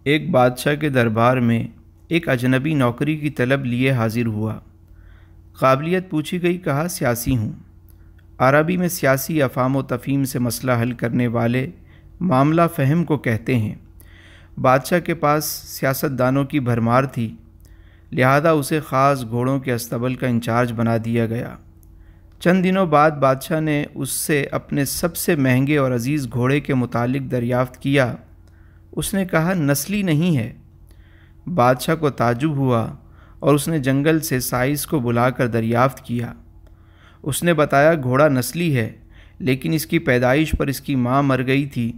ایک بادشاہ کے دربار میں ایک اجنبی نوکری کی طلب لیے حاضر ہوا۔ قابلیت پوچھی گئی، کہا سیاسی ہوں۔ عربی میں سیاسی افہام و تفہیم سے مسئلہ حل کرنے والے معاملہ فہم کو کہتے ہیں۔ بادشاہ کے پاس سیاست دانوں کی بھرمار تھی، لہذا اسے خاص گھوڑوں کے استبل کا انچارج بنا دیا گیا۔ چند دنوں بعد بادشاہ نے اس سے اپنے سب سے مہنگے اور عزیز گھوڑے کے متعلق دریافت کیا۔ اس نے کہا نسلی نہیں ہے۔ بادشاہ کو تعجب ہوا اور اس نے جنگل سے سائز کو بلا کر دریافت کیا۔ اس نے بتایا گھوڑا نسلی ہے، لیکن اس کی پیدائش پر اس کی ماں مر گئی تھی۔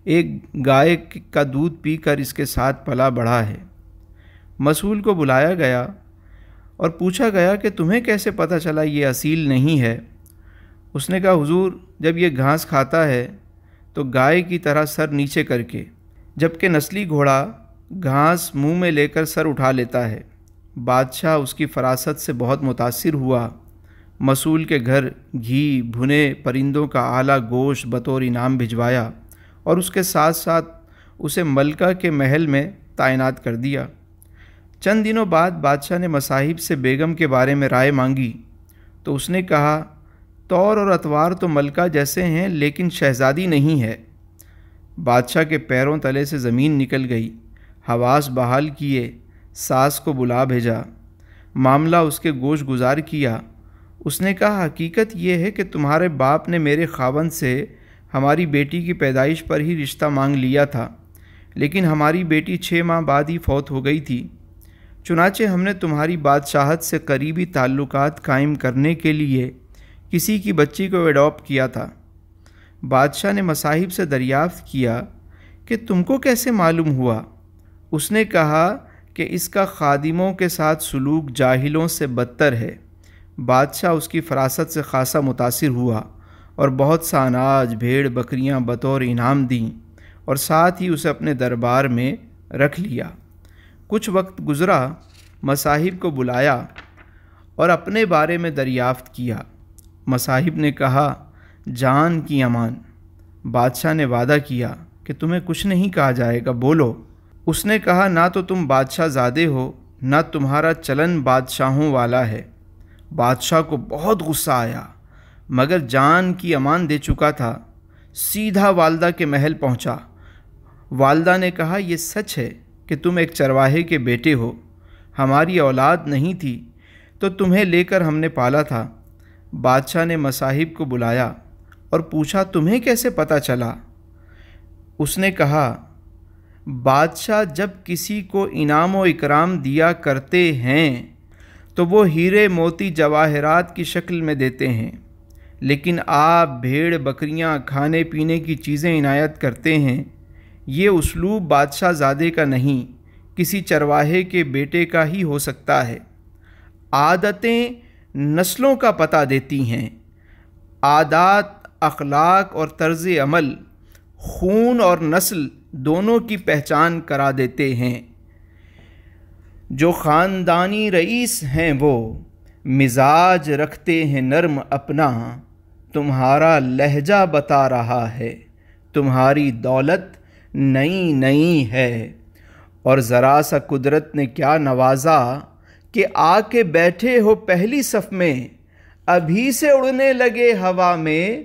ایک گائے کا دودھ پی کر اس کے ساتھ پلا بڑھا ہے۔ مسئول کو بلایا گیا اور پوچھا گیا کہ تمہیں کیسے پتہ چلا یہ اصیل نہیں ہے؟ اس نے کہا حضور، جب یہ گھاس کھاتا ہے تو گائے کی طرح سر نیچے کر کے، جبکہ نسلی گھوڑا گھاس منہ میں لے کر سر اٹھا لیتا ہے۔ بادشاہ اس کی فراست سے بہت متاثر ہوا۔ مسئول کے گھر گھی، بھنے پرندوں کا اعلیٰ گوشت بطور انعام بھجوایا اور اس کے ساتھ ساتھ اسے ملکہ کے محل میں تعینات کر دیا۔ چند دنوں بعد بادشاہ نے مصاحب سے بیگم کے بارے میں رائے مانگی تو اس نے کہا طور اور اطوار تو ملکہ جیسے ہیں، لیکن شہزادی نہیں ہے۔ بادشاہ کے پیروں تلے سے زمین نکل گئی۔ حواس بحال کیے، ساس کو بلا بھیجا، معاملہ اس کے گوش گزار کیا۔ اس نے کہا حقیقت یہ ہے کہ تمہارے باپ نے میرے خاوند سے ہماری بیٹی کی پیدائش پر ہی رشتہ مانگ لیا تھا، لیکن ہماری بیٹی 6 ماہ بعد ہی فوت ہو گئی تھی۔ چنانچہ ہم نے تمہاری بادشاہت سے قریبی تعلقات قائم کرنے کے لیے کسی کی بچی کو ایڈاپٹ کیا تھا۔ بادشاہ نے مصاحب سے دریافت کیا کہ تم کو کیسے معلوم ہوا؟ اس نے کہا کہ اس کا خادموں کے ساتھ سلوک جاہلوں سے بدتر ہے۔ بادشاہ اس کی فراست سے خاصا متاثر ہوا اور بہت سا اناج، بھیڑ بکریاں بطور انعام دیں اور ساتھ ہی اسے اپنے دربار میں رکھ لیا۔ کچھ وقت گزرا، مصاحب کو بلایا اور اپنے بارے میں دریافت کیا۔ مصاحب نے کہا جان کی امان۔ بادشاہ نے وعدہ کیا کہ تمہیں کچھ نہیں کہا جائے گا، بولو۔ اس نے کہا نہ تو تم بادشاہ زادے ہو، نہ تمہارا چلن بادشاہوں والا ہے۔ بادشاہ کو بہت غصہ آیا، مگر جان کی امان دے چکا تھا۔ سیدھا والدہ کے محل پہنچا۔ والدہ نے کہا یہ سچ ہے کہ تم ایک چرواہے کے بیٹے ہو، ہماری اولاد نہیں تھی تو تمہیں لے کر ہم نے پالا تھا۔ بادشاہ نے مصاحب کو بلایا اور پوچھا تمہیں کیسے پتہ چلا؟ اس نے کہا بادشاہ جب کسی کو انعام و اکرام دیا کرتے ہیں تو وہ ہیرے موتی جواہرات کی شکل میں دیتے ہیں، لیکن آپ بھیڑ بکریاں کھانے پینے کی چیزیں عنایت کرتے ہیں۔ یہ اسلوب بادشاہ زادے کا نہیں، کسی چرواہے کے بیٹے کا ہی ہو سکتا ہے۔ عادتیں نسلوں کا پتہ دیتی ہیں، عادات، اخلاق اور طرز عمل خون اور نسل دونوں کی پہچان کرا دیتے ہیں۔ جو خاندانی رئیس ہیں وہ مزاج رکھتے ہیں نرم اپنا، تمہارا لہجہ بتا رہا ہے تمہاری دولت نئی نئی ہے۔ اور ذرا سا قدرت نے کیا نوازا کہ آ کے بیٹھے ہو پہلی صف میں، ابھی سے اڑنے لگے ہوا میں،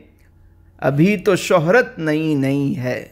ابھی تو شہرت نئی نئی ہے۔